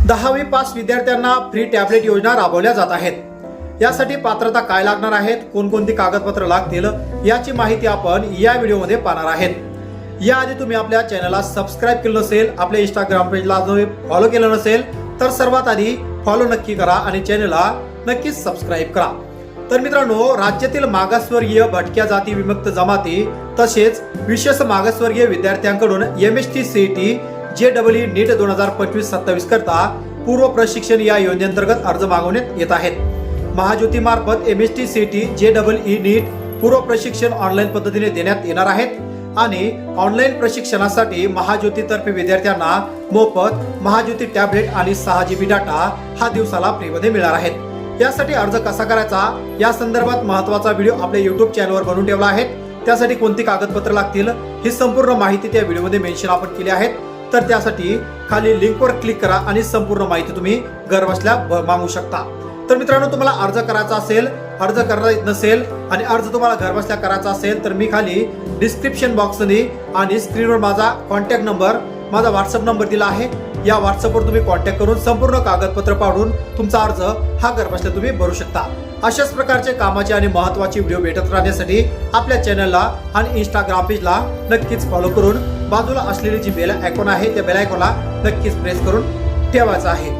10वी पास विद्यार्थ्यांना free tablet योजना राबवल्या जात आहेत. यासाठी पात्रता काय लागणार आहेत, कोणकोणती कागदपत्र लागतील याची माहिती आपण या व्हिडिओमध्ये पाहणार आहेत. याआधी तुम्ही आपल्या चॅनलला सबस्क्राईब केलं नसेल, आपल्या इंस्टाग्राम पेजला फॉलो केलं नसेल तर सर्वात आधी फॉलो नक्की करा आणि चॅनलला नक्कीच सबस्क्राईब करा. तर मित्रांनो, राज्यातील मागासवर्गीय, भटक्या जाती, विमुक्त जमाती तसेच विशेष मागासवर्गीय विद्यार्थ्यांकडून MST CET JEE नीट 2025-27 करता पूर्व प्रशिक्षण या योजनेअंतर्गत अर्ज मागवण्यात येत आहेत. महाज्योती मार्फत MST CET JEE नीट पूर्व प्रशिक्षण ऑनलाईन पद्धतीने देण्यात येणार आहेत आणि ऑनलाईन प्रशिक्षणासाठी महाज्योतीतर्फे विद्यार्थ्यांना मोफत महाज्योती टॅबलेट आणि 6 GB डाटा हा दिवसाला फ्रीमध्ये मिळणार आहेत. यासाठी अर्ज कसा करायचा या संदर्भात महत्त्वाचा व्हिडिओ आपल्या YouTube चॅनलवर बनवून ठेवला आहे. त्यासाठी कोणती कागदपत्र लागतील ही संपूर्ण माहिती त्या व्हिडिओमध्ये मेन्शन आपण केली आहे. तर त्यासाठी खाली लिंकवर क्लिक करा आणि संपूर्ण माहिती तुम्ही घरबसल्या मागू शकता. तर मित्रांनो, तुम्हाला अर्ज करायचा असेल, अर्ज करता येत नसेल आणि अर्ज तुम्हाला घरबसल्या करायचा असेल तर मी खाली डिस्क्रिप्शन बॉक्समध्ये आणि स्क्रीनवर माझा कॉन्टॅक्ट नंबर, माझा व्हॉट्सअप नंबर दिला आहे. या व्हॉट्सअपवर तुम्ही कॉन्टॅक्ट करून संपूर्ण कागदपत्र पाठवून तुमचा अर्ज हा घरबसल्या तुम्ही भरू शकता. अशाच प्रकारचे कामाचे आणि महत्त्वाचे व्हिडिओ भेटत राहण्यासाठी आपल्या चॅनलला आणि इंस्टाग्राम पेजला नक्कीच फॉलो करून बाजूला असलेली जी बेल आयकॉन आहे त्या बेल आयकॉनला नक्कीच प्रेस करून ठेवायचं आहे.